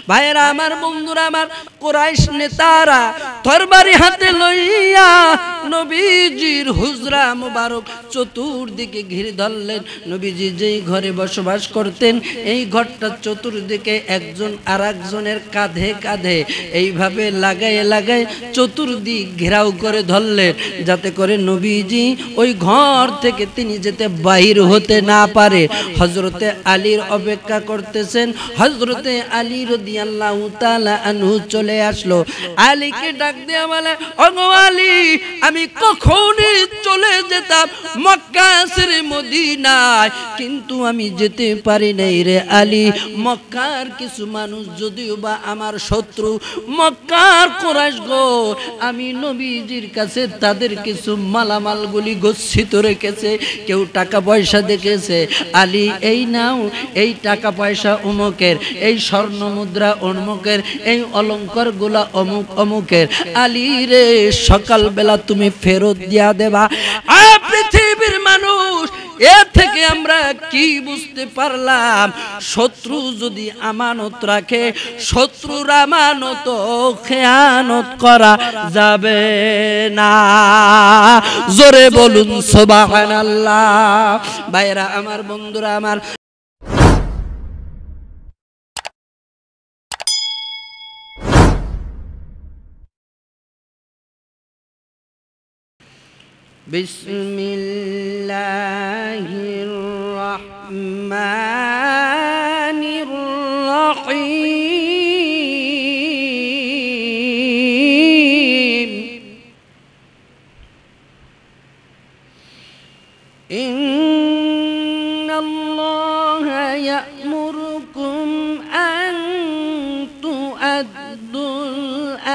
ভাইরা আমার, বন্ধুরা আমার, কুরাইশ নেতারা তরবারি হাতে লইয়া নবীজির হুজরা মুবারক চতুর্দিকে ঘিরে ধরলেন। নবীজি যেই ঘরে বসবাস করতেন এই ঘরটা চতুর্দিকে একজন আর একজনের কাঁধে কাঁধে এইভাবে লাগায় লাগায় চতুর্দিক ঘেরাও করে ধরলেন, যাতে করে নবীজি ওই ঘর থেকে তিনি যেতে বাহির হতে না পারে। হযরতে আলীর অপেক্ষা করতেছেন। হযরতে আলী রাদিয়াল্লাহু তাআলা আনহু চলে আসলো। আলীকে ডাক দিয়ে বলে, ওগো আলী, আমি কখনই চলে যেতাম মক্কা ছেড়ে মদিনায়, কিন্তু আমি যেতে পারি নাই রে আলী। মক্কার কিছু মানুষ যদিও বা আমার শত্রু, মক্কার কুরাইশ গো, আমি নবীজির কাছে তাদের কিছু মালামালগুলি গচ্ছিত রেখেছে। কেউ টাকা পয়সা দেখেছে, আলী এই নাও, এই টাকা পয়সা অমুকের, এই স্বর্ণ মুদ্রা অমুকের, এই অলংকার গুলা অমুক অমুকের। আলী রে, সকালবেলা তুমি ফেরত দিয়া দেবা। পৃথিবীর মানুষ, এ থেকে আমরা কি বুঝতে পারলাম? শত্রু যদি আমানত রাখে, শত্রুর আমানত খেয়ানত করা যাবে না। জোরে বলুন সুবহানাল্লাহ। ভাইরা আমার, বন্ধুরা আমার, বিসমিল্লাহির রহমানির রহিম। ইন্নাল্লাহা ইয়া'মুরুকুম আন তু'আদ্দুল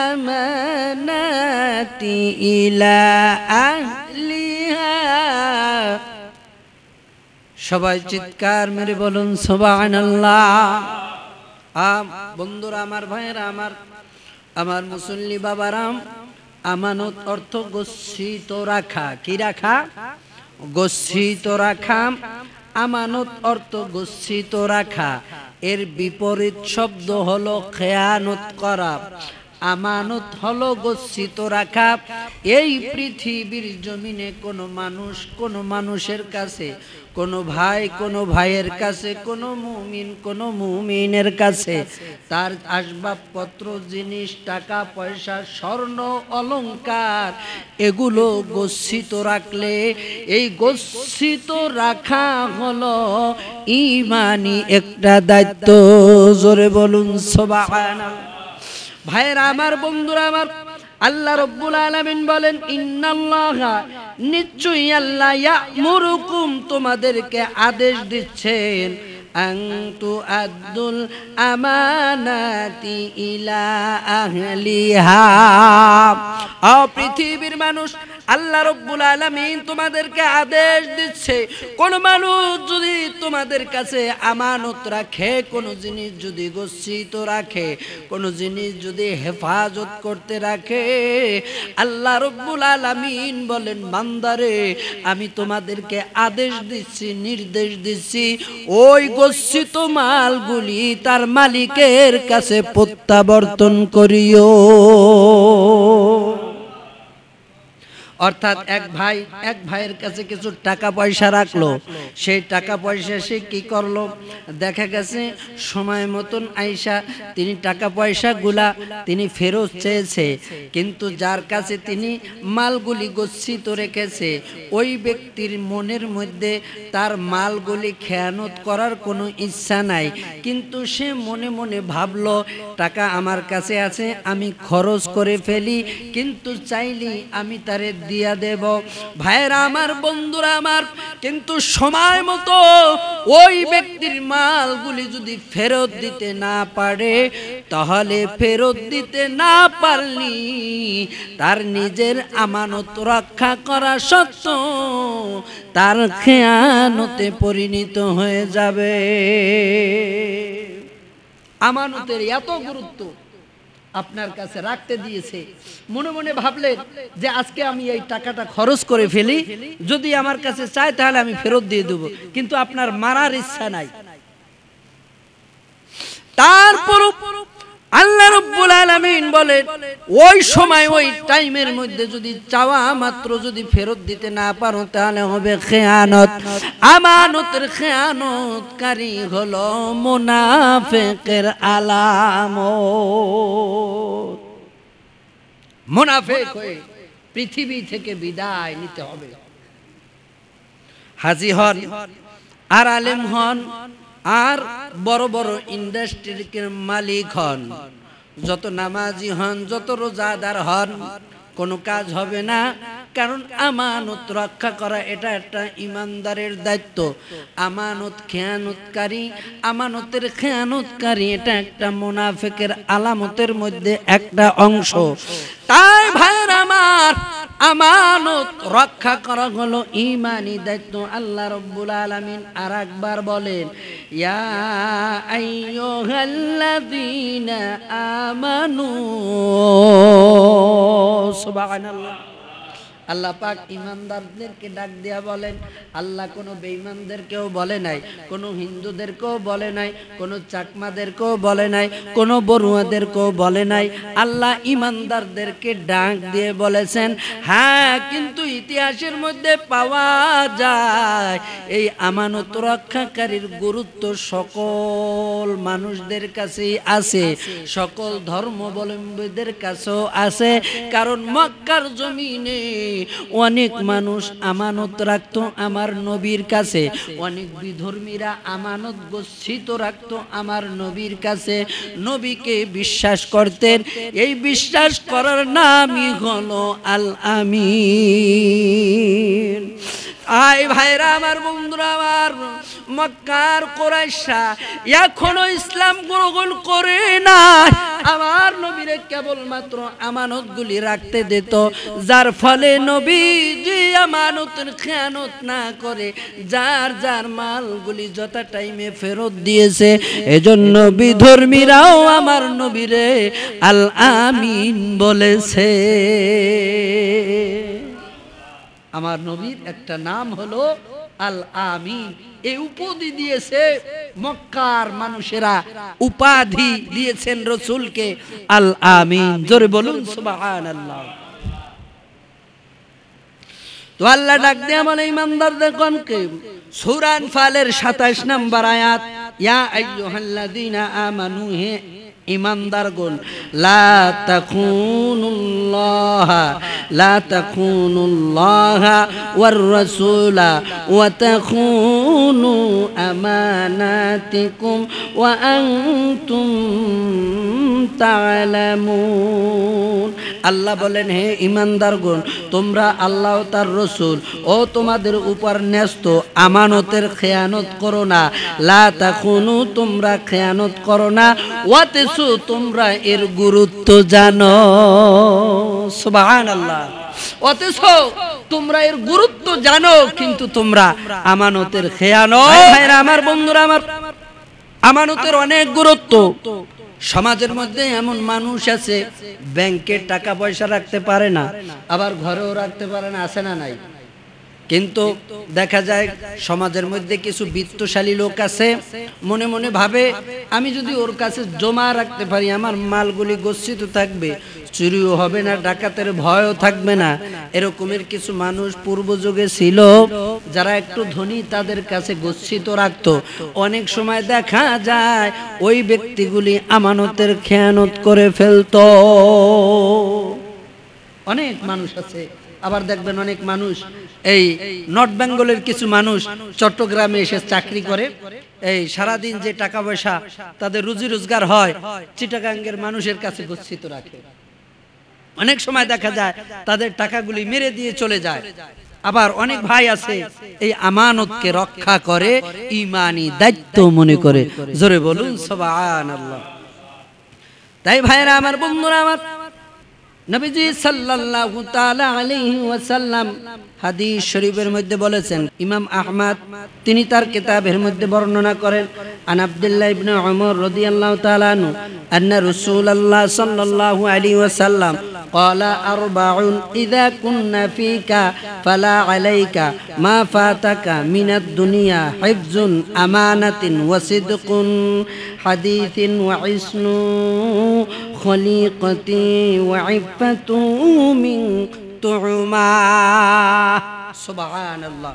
আমানাতি ইলা সবাই চিৎকার মেরে বলুন সুবহানাল্লাহ। বন্ধুরা আমার, ভাইরা আমার, আমার মুসল্লি বাবারাম, আমানত অর্থ গচ্ছিত রাখা। কি রাখা? গচ্ছিত রাখা। আমানত অর্থ গচ্ছিত রাখা। এর বিপরীত শব্দ হলো খেয়ানত করা। আমানত হলো গচ্ছিত রাখা। এই পৃথিবীর জমিনে কোনো মানুষ কোনো মানুষের কাছে, কোনো ভাই কোনো ভাইয়ের কাছে, কোনো মুমিন কোনো মুমিনের কাছে তার আসবাবপত্র, জিনিস, টাকা পয়সা, স্বর্ণ অলংকার এগুলো গচ্ছিত রাখলে, এই গচ্ছিত রাখা হলো ঈমানি একটা দায়িত্ব। জোরে বলুন সুবহানাল্লাহ। ভাইরা আমার, বন্ধুরা আমার, আল্লাহ রাব্বুল আলামিন বলেন, ইন্নাল্লাহা, নিশ্চয়ই আল্লাহ, ইয়া'মুরুকুম, তোমাদেরকে আদেশ দিচ্ছেন, আন তু'আদ্দুল আমানাতি ইলা আহলিহা। পৃথিবীর মানুষ, আল্লাহ রাব্বুল আলামিন তোমাদেরকে আদেশ দিচ্ছে, কোন মানুষ যদি তোমাদের কাছে আমানত রাখে, কোন জিনিস যদি গচ্ছিত রাখে, কোন জিনিস যদি হেফাজত করতে রাখে, আল্লাহ রাব্বুল আলামিন বলেন, বান্দারে, আমি তোমাদেরকে আদেশ দিচ্ছি, নির্দেশ দিচ্ছি, ওই গচ্ছিত মালগুলি তার মালিকের কাছে প্রত্যাবর্তন করিও। অর্থাৎ এক ভাইয়ের কাছে কিছু টাকা পয়সা রাখলো, সেই টাকা পয়সা সে কি করলো? দেখা গেছে সময় মতন আইসা তিনি টাকা পয়সাগুলা তিনি ফেরত চেয়েছে, কিন্তু যার কাছে তিনি মালগুলি গচ্ছিত রেখেছে ওই ব্যক্তির মনের মধ্যে তার মালগুলি খেয়ানত করার কোনো ইচ্ছা নাই, কিন্তু সে মনে মনে ভাবলো টাকা আমার কাছে আছে, আমি খরচ করে ফেলি, কিন্তু চাইলি আমি তারে দিয়া দেব। ভাইরা আমার, বন্ধুরা আমার, কিন্তু সময় মতো ওই ব্যক্তির মালগুলি যদি ফেরত দিতে না পারে, তাহলে ফেরত দিতে না পারলি তার নিজের আমানত রক্ষা করা সত্ত্বেও তার খেয়ানতে পরিণত হয়ে যাবে। আমানতের এত গুরুত্ব, আপনার কাছে রাখতে দিয়েছে, মনে মনে ভাবলেন যে আজকে আমি এই টাকাটা খরচ করে ফেলি, যদি আমার কাছে চায় তাহলে আমি ফেরত দিয়ে দেব, কিন্তু আপনার মারার ইচ্ছা নাই। তারপর বলেন ওই সময় ওই টাইমের মধ্যে যদি চাওয়া মাত্র যদি ফেরত দিতে না পারো তাহলে হবে খেয়ানত। আমানতের খেয়ানতকারী হলো মুনাফিকের আলামত। মুনাফিক হয়ে পৃথিবী থেকে বিদায় নিতে হবে। হাজী হন আর আলেম হন আর বড় বড় ইন্ডাস্ট্রির মালিক হন, যত নামাজি হন, যত রোজাদার হন, কোনো কাজ হবে না। কারণ আমানত রক্ষা করা এটা একটা ইমানদারের দায়িত্ব। আমানত খেয়ানতকারী, আমানতের খেয়ানতকারী এটা একটা মুনাফিকের আলামতের মধ্যে একটা অংশ। তাই ভাইরা আমার, আমানত রক্ষা করা হলো ঈমানি দায়িত্ব। আল্লাহ রাব্বুল আলামিন আরেকবার বলেন, ইয়া আইয়ুহাল্লাযীনা আমানু, সুবহানাল্লাহ। আল্লাহ পাক ইমানদারদেরকে ডাক দিয়া বলেন, আল্লাহ কোনো বেঈমানদেরকেও বলে নাই, কোনো হিন্দুদেরকেও বলে নাই, কোনো চাকমাদেরকেও বলে নাই, কোনো বড়ুয়াদেরকেও বলে নাই। আল্লাহ ইমানদারদেরকে ডাক দিয়ে বলেছেন। হ্যাঁ, কিন্তু ইতিহাসের মধ্যে পাওয়া যায় এই আমানত রক্ষাকারীর গুরুত্ব সকল মানুষদের কাছেই আছে, সকল ধর্মাবলম্বীদের কাছেও আছে। কারণ মক্কার জমিনে অনেক মানুষ আমানত রাখতো আমার নবীর কাছে, অনেক বিধর্মীরা আমানত গচ্ছিত রাখতো আমার নবীর কাছে, নবীকে বিশ্বাস করতেন। এই বিশ্বাস করার নামই হলো আল আমিন। আই ভাইরা আমার, বন্ধুরা আমার, মক্কার কুরাইশরা এখনো ইসলাম গ্রহণ করে না। আমার নবীরে কেবলমাত্র আমানতগুলি রাখতে দিত, যার ফলে নবীজি আমানতের খেয়ানত না করে যার যার মালগুলি যথা টাইমে ফেরত দিয়েছে। এজন্য বিধর্মীরাও আমার নবীরে আল আমিন বলেছে। আমার নবীর একটা নাম হলো আল আমিন। এই উপাধি দিয়েছে মক্কার মানুষেরা, উপাধি দিয়েছেন রাসূলকে আল আমিন। জোরে বলুন সুবহানাল্লাহ। তো আল্লাহ ডাক দিয়ে বলে ইমানদারদের গণকে, সূরা আনফালের 27 নম্বর আয়াত, ইয়া আইয়ুহাল্লাযীনা আমানু, হে ইমানদারগণ, লা তাখুনুল্লাহ ওয়ার রাসূলা ওয়া তাখুনু আমানাতিকুম ওয়া আনতুম তা'লামুন। আল্লাহ বলেন, হে ইমানদারগণ, তোমরা আল্লাহ ও তার রাসূল ও তোমাদের উপর ন্যস্ত আমানতের খেয়ানত করো না। লা তাখুনু, তোমরা খেয়ানত করো না। ওয়া তাসু, তোমরা এর গুরুত্ব জানো। সুবহানাল্লাহ। অথচ তোমরা এর গুরুত্ব জানো, কিন্তু তোমরা আমানতের খেয়ানত। ভাইরা আমার, বন্ধুরা আমার, আমানতের অনেক গুরুত্ব। সমাজের মধ্যে এমন মানুষ আছে ব্যাংকে টাকা পয়সা রাখতে পারে না, আবার ঘরেও রাখতে পারে না, আছে না নাই? কিন্তু দেখা যায় সমাজের মধ্যে কিছু বিত্তশালী লোক আছে, মনে মনে ভাবে আমি যদি ওর কাছে জমা রাখতে পারি আমার মালগুলি গচ্ছিত থাকবে, চুরিও হবে না, ডাকাতের ভয়ও থাকবে না। এরকমের কিছু মানুষ পূর্ব যুগে ছিল যারা একটু ধনী, তাদের কাছে গচ্ছিত রাখতো। অনেক সময় দেখা যায় ওই ব্যক্তিগুলি আমানতের খেয়ানত করে ফেলতো। অনেক মানুষ আছে। আবার দেখবেন অনেক মানুষ, এই নর্থ বেঙ্গলের কিছু মানুষ চট্টগ্রামে এসে চাকরি করে, এই সারাদিন যে টাকা পয়সা তাদের রুজি রোজগার হয় চিটাগাঙ্গের মানুষের কাছে গচ্ছিত রাখে। অনেক সময় দেখা যায় তাদের টাকাগুলি মেরে দিয়ে চলে যায়। আবার অনেক ভাই আছে এই আমানতকে রক্ষা করে, ঈমানি দায়িত্ব মনে করে। জোরে বলুন সুবহানাল্লাহ। তাই ভাইরা আমার, বন্ধুরা আমার, নবীজি সাল্লাল্লাহু তাআলা আলাইহি ওয়াসাল্লাম হাদিস শরীফের মধ্যে বলেছেন, ইমাম আহমদ তিনি তার কিতাবের মধ্যে বর্ণনা করেন, আন আব্দুল্লাহ ইবনে উমর রাদিয়াল্লাহু তাআলা আনহু আন্না রাসূলুল্লাহ সাল্লাল্লাহু আলাইহি ওয়াসাল্লাম ক্বালা আরবাউন ইযা কুননা ফিকা ফালা আলাইকা মা ফাতাকা মিনাদ দুনিয়া হিফজুন আমানাতিন ওয়া সিদকুন হাদিসিন ওয়া ইসনু খলিকতি ওয়া ইফাতু মিন তুমা। সুবহানাল্লাহ।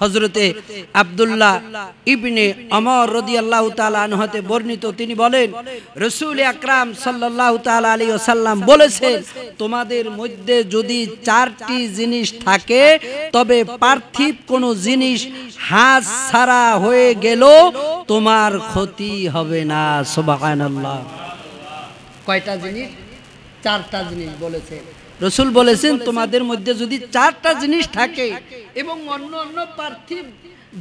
হযরতে আব্দুল্লাহ ইবনে ওমর রাদিয়াল্লাহু তাআলা আনহু হতে বর্ণিত, তিনি বলেন রাসূল আকরাম সাল্লাল্লাহু তাআলা আলাইহি ওয়াসাল্লাম বলেছেন, তোমাদের মধ্যে যদি চারটি জিনিস থাকে তবে পার্থিব কোনো জিনিস হাত ছাড়া হয়ে গেল তোমার ক্ষতি হবে না। সুবহানাল্লাহ। কয়টা জিনিস? চারটা জিনিস বলেছেন রাসূল। বলেছেন তোমাদের মধ্যে যদি চারটা জিনিস থাকে এবং অন্য অন্য পার্থিব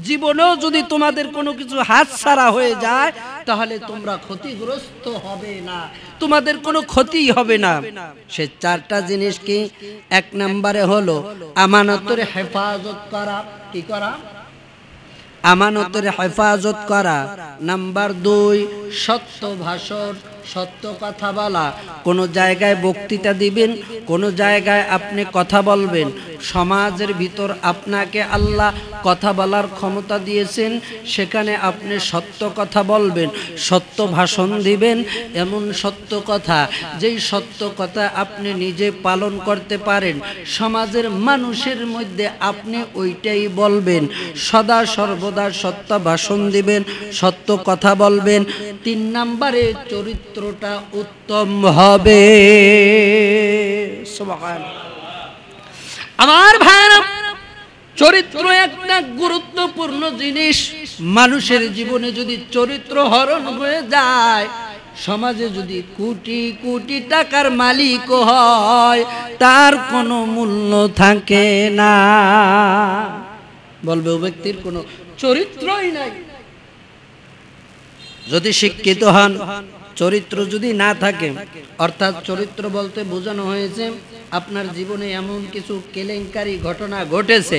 জীবনেও যদি তোমাদের কোনো কিছু হাতছাড়া হয়ে যায় তাহলে তোমরা ক্ষতিগ্রস্ত হবে না, তোমাদের কোনো ক্ষতি হবে না। সে চারটা জিনিস কি? এক নম্বরে হলো আমানতের হেফাজত করা। কি করা? আমানতের হেফাজত করা। নাম্বার 2 সত্য ভাষণ, সত্য কথা বলা। কোনো জায়গায় বক্তৃতা দিবেন, কোনো জায়গায় আপনি কথা বলবেন, সমাজের ভিতর আপনাকে আল্লাহ কথা বলার ক্ষমতা দিয়েছেন, সেখানে আপনি সত্য কথা বলবেন, সত্য ভাষণ দিবেন। এমন সত্য কথা যেই সত্য কথা আপনি নিজে পালন করতে পারেন, সমাজের মানুষের মধ্যে আপনি ওইটাই বলবেন। সদা সর্বদা সত্য ভাষণ দিবেন, সত্য কথা বলবেন। 3 নম্বরে চরিত্রটা উত্তম হবে। সুবহানাল্লাহ। আমার ভাইরা, চরিত্র একটা গুরুত্বপূর্ণ জিনিস। মানুষের জীবনে যদি চরিত্র হরণ হয়ে যায়, সমাজে যদি কোটি কোটি টাকার মালিক হয়, তার কোনো মূল্য থাকে না। বলবে ও ব্যক্তির কোনো চরিত্রই নাই। যদি শিক্ষিত হন, চরিত্র যদি না থাকে, অর্থাৎ চরিত্র বলতে বোঝানো হয়েছে আপনার জীবনে এমন কিছু কেলেঙ্কারি ঘটনা ঘটেছে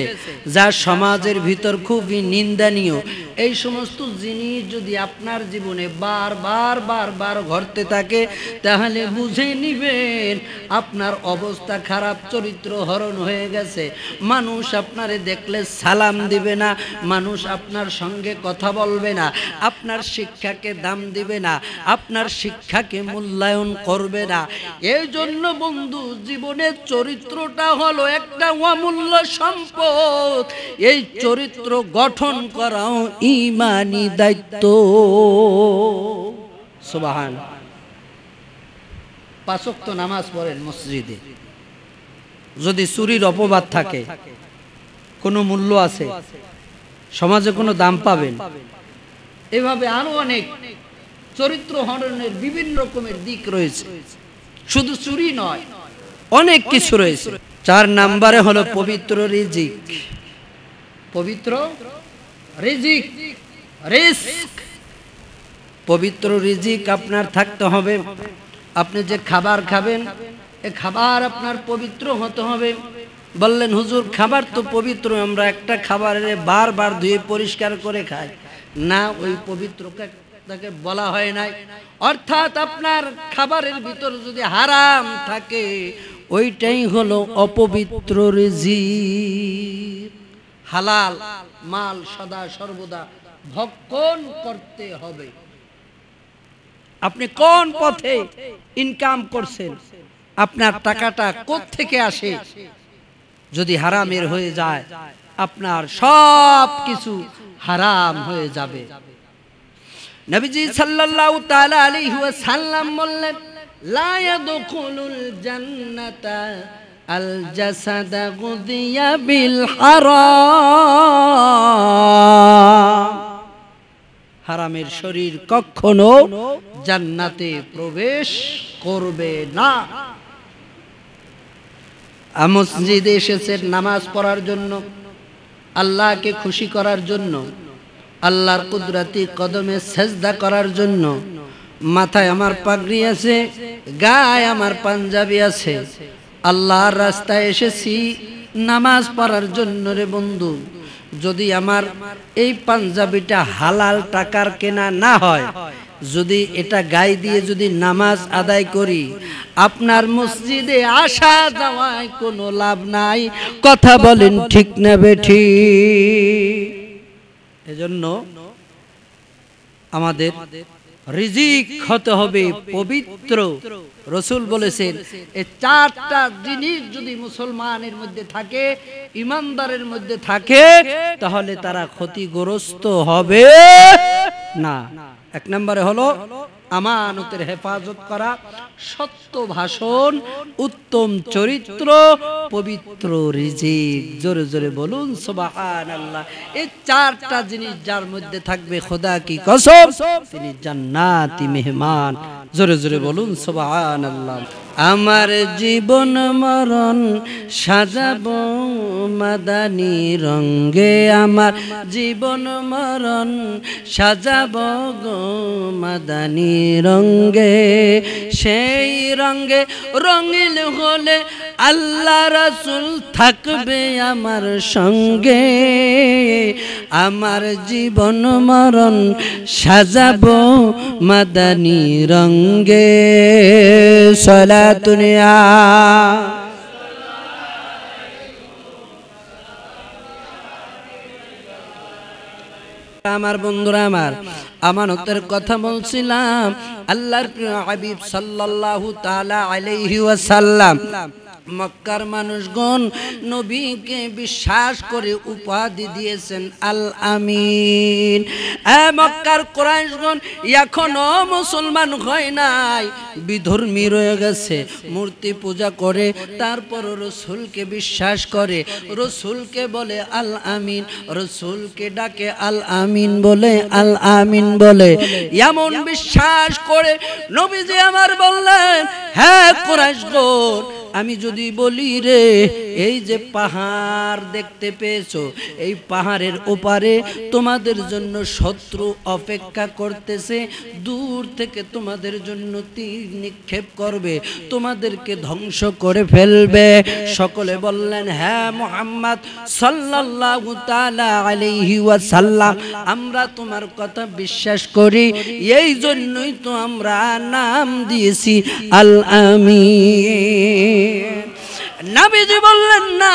যা সমাজের ভিতর খুবই নিন্দনীয়। এই সমস্ত জিনিস যদি আপনার জীবনে বারবার ঘটতে থাকে তাহলে বুঝে নিবেন আপনার অবস্থা খারাপ, চরিত্র হরণ হয়ে গেছে। মানুষ আপনারে দেখলে সালাম দিবে না, মানুষ আপনার সঙ্গে কথা বলবে না, আপনার শিক্ষাকে দাম দিবে না, আপনার শিক্ষাকে মূল্যায়ন করবে না। এই জন্য বন্ধু, জীবনের চরিত্রটা হলো একটা অমূল্য সম্পদ। এই চরিত্র গঠন করাও ঈমানি দায়িত্ব। সুবহানাল্লাহ। 5 ওয়াক্ত নামাজ পড়েন মসজিদে, যদি চুরির অপবাদ থাকে, কোনো মূল্য আছে, সমাজে কোনো দাম পাবেন। এভাবে আরো অনেক চরিত্র হরণের বিভিন্ন রকমের দিক রয়েছে, শুধু চুরি নয়, অনেক কিছু রয়েছে। 4 নম্বরে হলো পবিত্র রিজিক। পবিত্র রিজিক, রিস্ক। পবিত্র রিজিক আপনার থাকতে হবে। আপনি যে খাবার খাবেন, এ খাবার আপনার পবিত্র হতে হবে। বললেন হুজুর খাবার তো পবিত্র, আমরা একটা খাবারে বারবার ধুয়ে পরিষ্কার করে খাই না, ওই পবিত্রকে তাকে বলা হয় নাই। অর্থাৎ আপনার খাবারের ভিতর যদি হারাম থাকে, ওইটাই হলো অপবিত্র রিজিক। হালাল মাল সদা সর্বদা ভক্ষণ করতে হবে। আপনি কোন পথে ইনকাম করছেন, আপনার টাকাটা কোত্থেকে আসে, যদি হারামের হয়ে যায় আপনার সব কিছু হারাম হয়ে যাবে। নবীজি সাল্লাল্লাহু তাআলা আলাইহি ওয়াসাল্লাম বললেন, লা ইয়াদখুলুল জান্নাতা আল জাসাদা গুদিয়া বিল হারাম। হারামের শরীর কখনো জান্নাতে প্রবেশ করবে না। মসজিদে এসেছেন নামাজ পড়ার জন্য, আল্লাহকে খুশি করার জন্য, আল্লাহর কুদরতি কদমে সেজদা করার জন্য। মাথায় আমার পাগড়ি আছে, গায়ে আমার পাঞ্জাবি আছে, আল্লাহর রাস্তায় এসেছি নামাজ পড়ার জন্য। রে বন্ধু, যদি আমার এই পাঞ্জাবিটা হালাল টাকার কেনা না হয়, যদি এটা গায়ে দিয়ে যদি নামাজ আদায় করি, আপনার মসজিদে আসা যাওয়ায় কোনো লাভ নাই। কথা বলেন ঠিক না বেঠিক? এজন্য আমাদের রিজিক হতে হবে পবিত্র। রাসূল বলেছেন এই চারটা জিনিস যদি মুসলমানের মধ্যে থাকে, ইমানদারের মধ্যে থাকে, তাহলে তারা ক্ষতিগ্রস্ত হবে না। এক নম্বরে হলো আমানতের হেফাজত করা, সত্য ভাষণ, উত্তম চরিত্র, পবিত্র রিজিক। জোরে জোরে বলুন সুবহানাল্লাহ। এই চারটা জিনিস যার মধ্যে থাকবে, খোদা কি কসম, তিনি জান্নাতি মেহমান। জোরে জোরে বলুন সুবহানাল্লাহ। আমার জীবন মরণ সাজাবো মাদানী রঙে, আমার জীবন মরণ সাজাবো গো মাদানী রঙে, সেই রঙে রঙিল হলে আল্লাহ রাসূল থাকবে আমার সঙ্গে। আমার জীবন মরণ সাজাবো মাদানী রঙে। সালাতুনিয়া আমার বন্ধুরা, আমার আমানতের কথা বলছিলাম। আল্লাহর প্রিয় হাবিব সাল্লাল্লাহু তাআলা আলাইহি ওয়াসাল্লাম, মক্কার মানুষগণ নবীকে বিশ্বাস করে উপাধি দিয়েছেন আল আমিন। মক্কার কুরাইশগণ এখনো মুসলমান হয় নাই, বিধর্মী রয়ে গেছে, মূর্তি পূজা করে, তারপর রসুলকে বিশ্বাস করে, রসুলকে বলে আল আমিন, রসুলকে ডাকে আল আমিন বলে, আল আমিন বলে। এমন বিশ্বাস করে নবীজি আমার বললেন, হ্যাঁ কুরাইশগণ, আমি যদি বলি রে, এই যে পাহাড় দেখতে পেয়েছো, এই পাহাড়ের ওপারে তোমাদের জন্য শত্রু অপেক্ষা করতেছে, দূর থেকে তোমাদের জন্য তীর নিক্ষেপ করবে, তোমাদেরকে ধ্বংস করে ফেলবে। সকলে বললেন, হ্যাঁ মুহাম্মদ সাল্লাল্লাহু তাআলা আলাইহি ওয়াসাল্লাম, আমরা তোমার কথা বিশ্বাস করি, এই জন্যই তো আমরা নাম দিয়েছি আল আমিন। নবীজি বললেন, না,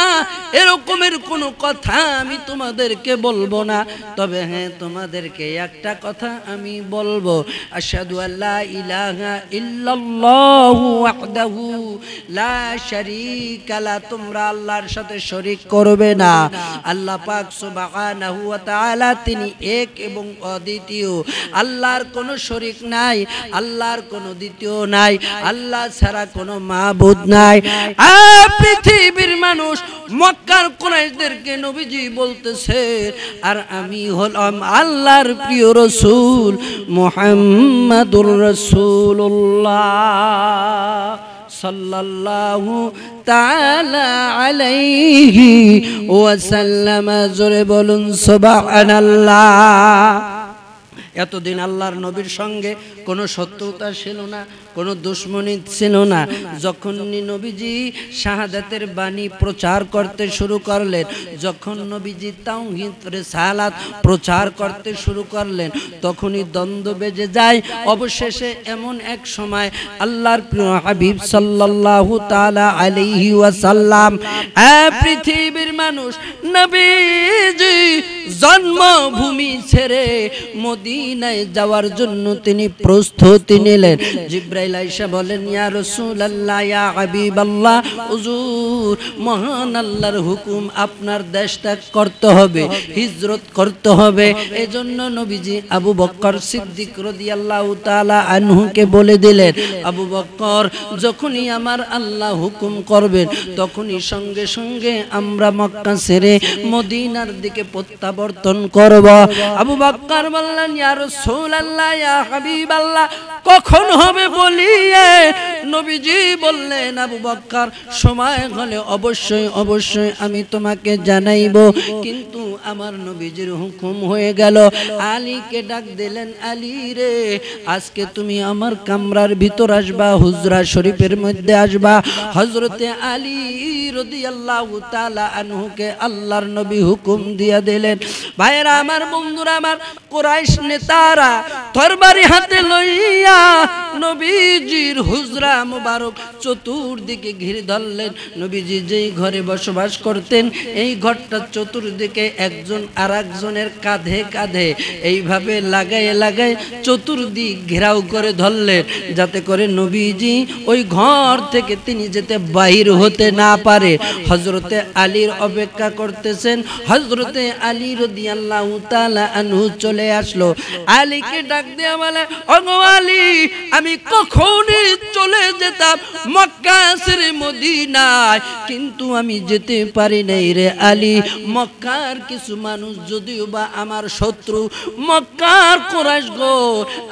এরকমের কোনো কথা আমি তোমাদেরকে বলবো না, তবে হ্যাঁ তোমাদেরকে একটা কথা আমি বলবো, আশহাদু আল্লা ইলাহা ইল্লাল্লাহু ওয়াহদাহু লা শারীকা লা, তোমরা আল্লাহর সাথে শরীক করবে না। আল্লাহ পাক সুবহানাহু ওয়া তাআলা তিনি এক এবং অদ্বিতীয়, আল্লাহর কোনো শরীক নাই, আল্লাহর কোনো দ্বিতীয় নাই, আল্লাহ ছাড়া কোনো মাবুদ নাই। পৃথিবীর মানুষ মক্কার কুরাইশদেরকে নবীজি বলতেছে, আর আমি হলাম আল্লাহর প্রিয় রাসূল মুহাম্মাদুর রাসূলুল্লাহ সাল্লাল্লাহু তাআলা আলাইহি ওয়াসাল্লাম। জোরে বলুন সুবহানাল্লাহ। এতদিন আল্লাহর নবীর সঙ্গে কোনো শত্রুতা ছিল না, কোনো দুশ্মনী ছিল না। যখন নবীজি শাহাদাতের বাণী প্রচার করতে শুরু করলেন, যখন নবীজি তাওহীদ রিসালাত প্রচার করতে শুরু করলেন, তখনই দ্বন্দ্ব বেজে যায়। অবশেষে এমন এক সময় আল্লাহর প্রিয় হাবিব সাল্লাল্লাহু তাআলা আলাইহি ওয়াসাল্লাম, পৃথিবীর মানুষ নবীজি জন্মভূমি ছেড়ে মদিনায় যাওয়ার জন্য তিনি প্রস্তুতি নিলেন। জিবরাইল আয়েশা বলেন, ইয়া রাসূলুল্লাহ, ইয়া হাবিবাল্লাহ, হুজুর, মহান আল্লাহর হুকুম, আপনার দেশ ত্যাগ করতে হবে, হিজরত করতে হবে। এজন্য নবীজি আবু বকর সিদ্দিক রাদিয়াল্লাহু তাআলা আনহুকে বলে দিলেন, আবু বকর, যখনই আমার আল্লাহ হুকুম করবেন, তখনই সঙ্গে সঙ্গে আমরা মক্কা ছেড়ে মদিনার দিকে প্রত্যাবর্তন করব। আবু বকর বললেন, ইয়া রাসূলুল্লাহ, ইয়া হাবিবাল্লাহ, কখন হবে বলিয়ে? নবীজি বললেন, আবু বকর, সময় হলে অবশ্যই অবশ্যই আমি তোমাকে জানাইব। কিন্তু আমার নবীজির হুকুম হয়ে গেল। আলীকে ডাক দিলেন, আলী রে, আজকে তুমি আমার কামরার ভিতর আসবা, হুজরা শরীফের মধ্যে আসবা। হযরতে আলী রাদিয়াল্লাহু তাআলা আনহুকে আল্লাহর নবী হুকুম দিয়া দিলেন। ভাইরা আমার, বন্ধুরা আমার, কুরাইশ নেতারা তরবারি হাতে লইয়া নবীজির হুজরা মুবারক চতুর্দিকে ঘিরে ধরলেন। নবীজি যেই ঘরে বসবাস করতেন, এই ঘরটা চতুর্দিকে একজন আরেকজনের কাঁধে কাঁধে এইভাবে লাগায় লাগায় চতুর্দিক ঘেরাও করে ধরলেন, যাতে করে নবীজি ওই ঘর থেকে তিনি যেতে বাহির হতে না পারে। হযরতে আলীর অপেক্ষা করতেছেন। হযরতে আলী রাদিয়াল্লাহু তাআলা আনহু চলে আসলো। আলীকে ডাক দিয়ে বলে, ওগো আলী, আমি কখনই চলে যেতাম মক্কা ছেড়ে মদিনায়, কিন্তু আমি যেতে পারি নাই রে আলী। মক্কার কিছু মানুষ যদিও বা আমার শত্রু, মক্কার কুরাইশ গো,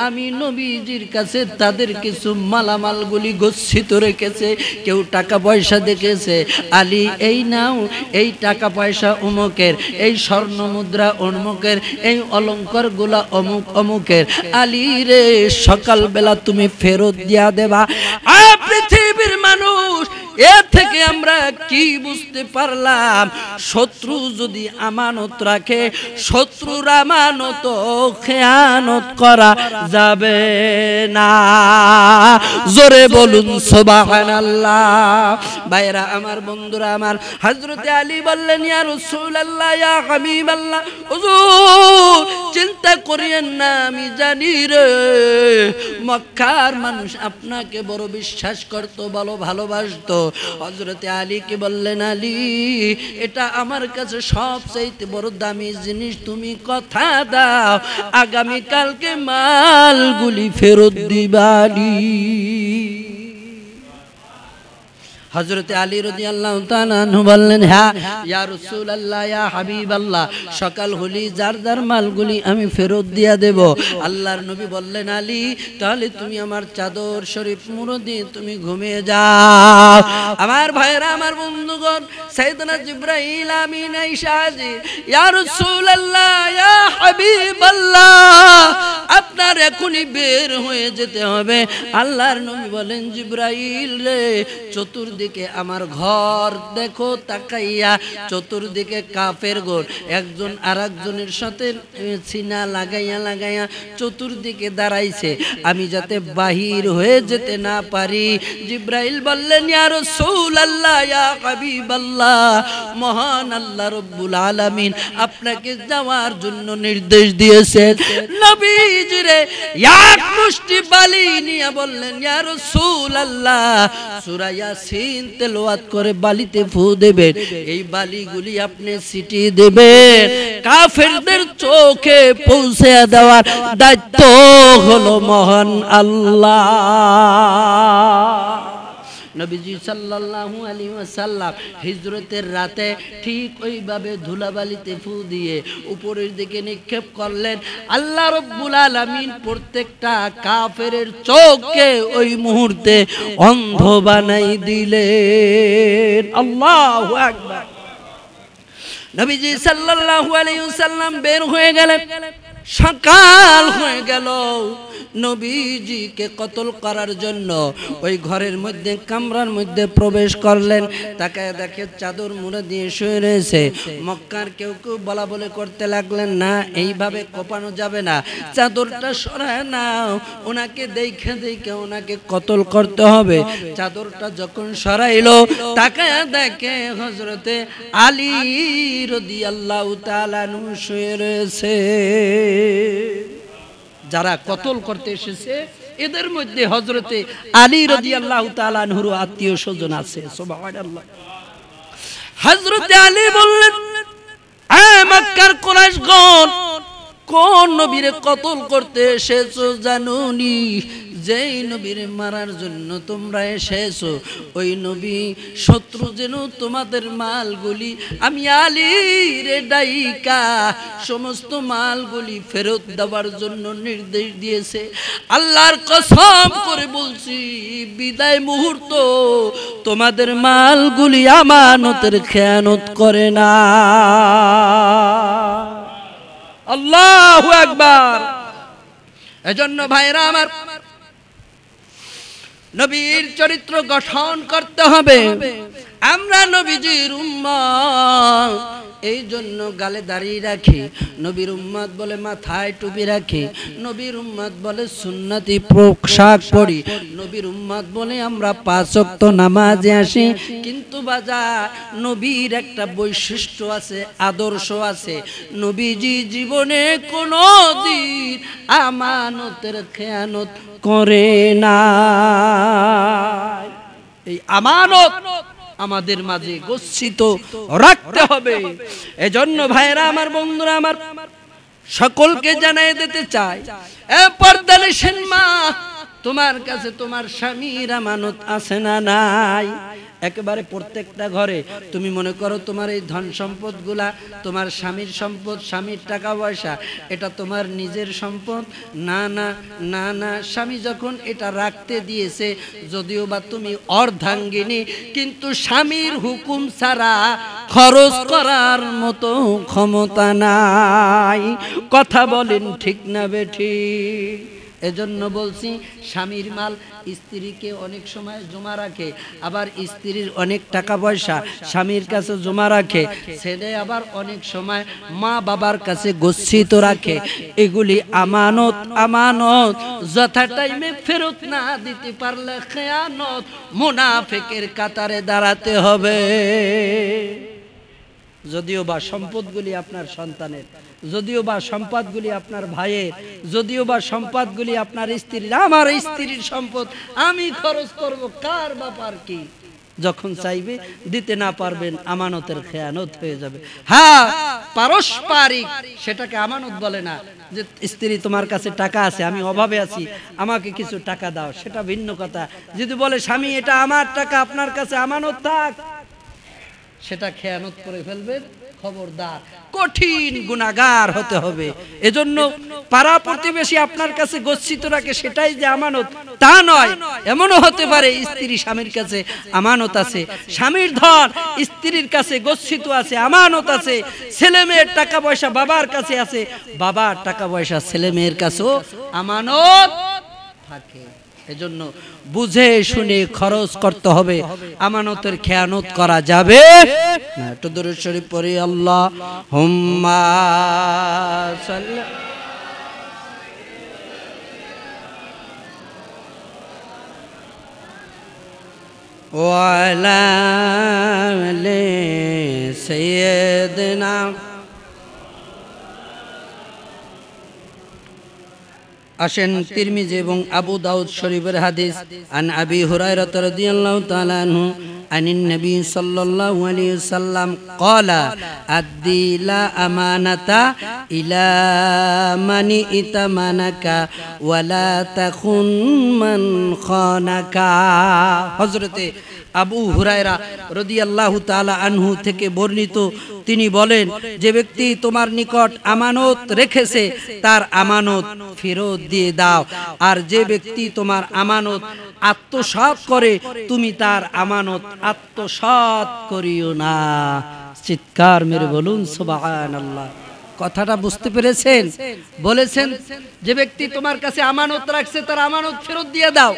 আমি নবীজির কাছে তাদের কিছু মালামালগুলি গচ্ছিত রেখেছে, কেউ টাকা পয়সা দেখেছে। আলী, এই নাও, এই টাকা পয়সা অমুকের, এই স্বর্ণ মুদ্রা অমুকের, এই অলংকার গুলা অমুক অমুকের। আলী রে, সকালবেলা তুমি ফেরত দিয়া দেবা। পৃথিবীর মানুষ, এ থেকে আমরা কি বুঝতে পারলাম? শত্রু যদি আমানত রাখে, শত্রুর আমানত খেয়ানত করা যাবে না। জোরে বলুন সুবহানাল্লাহ। ভাইরা আমার, বন্ধুরা আমার, হযরতে আলী বললেন, ইয়া রাসূলুল্লাহ, ইয়া হাবিবাল্লাহ, হুজুর চিন্তা করিয়েন না, আমি জানি রে মক্কার মানুষ আপনাকে বড় বিশ্বাস করত, বড় ভালোবাসতো। হযরতে আলীকে বললেন, আলী, এটা আমার কাছে সবচাইতে বড় দামি জিনিস, তুমি কথা দাও আগামী কালকে মালগুলি ফেরত দিবানি। হযরতে আলী রাদিয়াল্লাহু তাআলা আনহু বললেন, হ্যাঁ ইয়া রাসূলুল্লাহ, ইয়া হাবিবাল্লাহ, সকাল হলি যার যার মালগুলি আমি ফেরত দিয়া দেব। আল্লাহর নবী বললেন, আলী, তাহলে তুমি আমার চাদর শরীফ মুড়ো দিয়ে তুমি ঘুমিয়ে যাও। আমার ভাইরা, আমার বন্ধুগণ, সাইয়েদনা জিবরাইল আমিন আয়েশা হাজির, ইয়া রাসূলুল্লাহ, ইয়া হাবিবাল্লাহ, আপনার এখনই বের হয়ে যেতে হবে। আল্লাহর নবী বলেন, জিবরাইল রে, চতুর্দিকে আমার ঘর দেখো তাকাইয়া, চতুর্দিকে কাফের ঘর, একজন আরেকজনের সাথে সিনা লাগাইয়া লাগাইয়া চতুর্দিকে দাঁড়াইছে, আমি যাতে বাহির হয়ে যেতে না পারি। জিবরাইল বললেন, ইয়া রাসূলুল্লাহ, ইয়া হাবিবাল্লাহ, মহান আল্লাহ রব্বুল আলামিন আপনাকে যাওয়ার জন্য নির্দেশ দিয়েছেন। নবীজি রে এক মুষ্টি বালি নিয়ে বললেন, ইয়া রাসূলুল্লাহ, সূরা ইয়াসিন তেলাওয়াত করে বালিতে ফু দেবেন, এই বালিগুলি আপনি ছিটিয়ে দেবেন, কাফেরদের চোখে পৌঁছে দেওয়ার দায়িত্ব হলো মহান আল্লাহ। নবীজি সাল্লাল্লাহু আলাইহি ওয়াসাল্লাম হিজরতের রাতে ঠিক ওইভাবে ধুলাবালিতে ফু দিয়ে উপরের দিকে নিক্ষেপ করলেন। আল্লাহ রাব্বুল আলামিন প্রত্যেকটা কাফেরের চোখকে ওই মুহূর্তে অন্ধ বানাই দিলেন। আল্লাহু আকবার। নবীজি সাল্লাল্লাহু আলাইহি ওয়াসাল্লাম বের হয়ে গেলেন। সকাল হয়ে গেল। নবীজিকে কতল করার জন্য ওই ঘরের মধ্যে, কামরার মধ্যে প্রবেশ করলেন। তাকায় দেখে চাদর মুড়ে দিয়ে শুয়ে রয়েছে। মক্কার কেউ কেউ বলা বলে করতে লাগলেন, না, এইভাবে কোপানো যাবে না, চাদরটা সরায় নাও, ওনাকে দেখে দেখে ওনাকে কতল করতে হবে। চাদরটা যখন সরাইলো, তাকায় দেখে হযরতে আলী রাদিয়াল্লাহু তাআলা আনহু শুয়ে রয়েছে। যারা কতল করতে এসেছে এদের মধ্যে হযরতে আলী রাদিয়াল্লাহু তাআলা আনহুর আত্মীয় স্বজন আছে। সুবহানাল্লাহ। হযরতে আলী বললেন, এ মক্কার কুরাইশগণ, কোন নবীরে কতল করতে এসেছো জানোনি? যেই নবীর মারার জন্য তোমরা এসেছো, ওই নবী শত্রু যেন তোমাদের মালগুলি, আমি আলীর ডাইকা সমস্ত মালগুলি ফেরত দেওয়ার জন্য নির্দেশ দিয়েছে। আল্লাহর কসম করে বলছি, বিদায় মুহূর্ত তোমাদের মালগুলি আমানতের খেয়ানত করে না। আল্লাহু আকবার। এজন্য ভাইরা আমার, নবীর চরিত্র গঠন করতে হবে। আমরা নবীজির উম্মত, এই জন্য গালে দাড়ি রাখি, নবীর উম্মত বলে মাথায় টুপি রাখি, নবীর উম্মত বলে সুন্নতি পোশাক পরি, নবীর উম্মত বলে আমরা 5 ওয়াক্ত নামাজে আসি। কিন্তু বাজার নবীর একটা বৈশিষ্ট্য আছে, আদর্শ আছে। নবীজি জীবনে কোনো দিন আমানতের খেয়ানত করে না। এই আমানত আমাদের মাঝে গচ্ছিত রাখতে হবে। এজন্য ভাইরা আমার, বন্ধুরা আমার, সকলকে জানাই দিতে চাই, এ পর্দানিশীন মা, তোমার কাছে তোমার স্বামীর আমানত আছে না নাই? একেবারে প্রত্যেকটা ঘরে তুমি মনে করো তোমার এই ধন সম্পদগুলা তোমার স্বামীর সম্পদ, স্বামীর টাকা পয়সা, এটা তোমার নিজের সম্পদ? না না না না, স্বামী যখন এটা রাখতে দিয়েছে, যদিও বা তুমি অর্ধাঙ্গিনী, কিন্তু স্বামীর হুকুম ছাড়া খরচ করার মতো ক্ষমতা নাই। কথা বলেন ঠিক না বেঠিক? এজন্য বলছি, স্বামীর মাল স্ত্রীকে অনেক সময় জমা রাখে, আবার স্ত্রীর অনেক টাকা পয়সা স্বামীর কাছে জমা রাখে, ছেলে আবার অনেক সময় মা বাবার কাছে গচ্ছিত রাখে। এগুলি আমানত। আমানত যথা টাইমে ফেরত না দিতে পারলে খেয়ানত, মুনাফিকের কাতারে দাঁড়াতে হবে। যদিও বা সম্পদগুলি আপনার সন্তানের, যদিও বা সম্পদগুলি আপনার ভাইয়ের, যদিও বা সম্পদগুলি আপনার স্ত্রীর, আমার স্ত্রীর সম্পদ আমি খরচ করব, কার ব্যাপার কি? যখন চাইবে দিতে না পারবেন, আমানতের খেয়ানত হয়ে যাবে। হ্যাঁ, পারস্পরিক, সেটাকে আমানত বলে না। যে স্ত্রী তোমার কাছে টাকা আছে, আমি অভাবে আছি, আমাকে কিছু টাকা দাও, সেটা ভিন্ন কথা। যদি বলে স্বামী এটা আমার টাকা, আপনার কাছে আমানত থাক, সেটা খেয়ানত করে ফেলবেন, খবরদার, কঠিন গুনাহগার হতে হবে। এজন্য পাড়া প্রতিবেশী আপনার কাছে গচ্ছিত রাখে, সেটাই যে আমানত তা নয়। এমনও হতে পারে স্ত্রী স্বামীর কাছে আমানত আছে, স্বামীর ধন স্ত্রীর কাছে গচ্ছিত আছে, আমানত আছে, ছেলে মেয়ের টাকা পয়সা বাবার কাছে আছে, বাবার টাকা পয়সা ছেলে মেয়ের কাছেও আমানত থাকে। এজন্য বুঝে শুনে খরচ করতে হবে, আমানতের খেয়ানত করা যাবে না। একটু দরুদ শরীফ পড়ি, আল্লাহুম্মা সাল্লি ওয়া আলা আলি সাইয়্যিদিনা। আসেন তিরমিজি এবং আবু দাউদ শরীফের হাদিস, আন আবি হুরায়রা রাদিয়াল্লাহু তাআলা আনহু আনিন নবী সাল্লাল্লাহু আলাইহি ওয়াসাল্লাম ক্বালা আদ্দি লা আমানাতা ইলা মানি ইতামানাকা ওয়ালা তাখুন মান খানাকা। হযরতে আবু হুরায়রা রাদিয়াল্লাহু তাআলা আনহু থেকে বর্ণিত, তিনি বলেন, যে ব্যক্তি তোমার নিকট আমানত রেখেছে তার আমানত ফেরত দিয়ে দাও, আর যে ব্যক্তি তোমার আমানত আত্মসাৎ করে তুমি তার আমানত আত্মসাৎ করিও না। চিৎকার মেরে বলুন সুবহানাল্লাহ। কথাটা বুঝতে পেরেছেন? বলেছেন যে ব্যক্তি তোমার কাছে আমানত রাখছে তার আমানত ফেরত দিয়ে দাও।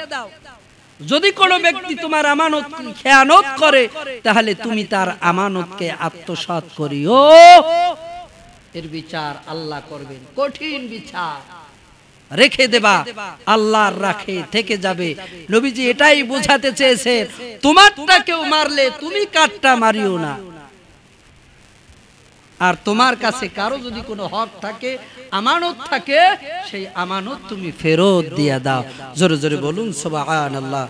যদি কোনো ব্যক্তি তোমার আমানত খেয়ানত করে তাহলে তুমি তার আমানতকে আত্মসাৎ করিও। এর বিচার আল্লাহ করবেন, কঠিন বিচার। রেখে দেবা, আল্লাহর রাখে থেকে যাবে। নবীজি এটাই বোঝাতে চেয়েছেন, তোমারটা কেউ মারলে তুমি কাটটা মারিও না। আর তোমার কাছে কারো যদি কোনো হক থাকে, আমানত থাকে, সেই আমানত তুমি ফেরত দিয়ে দাও। জোরে জোরে বলুন সুবহানাল্লাহ।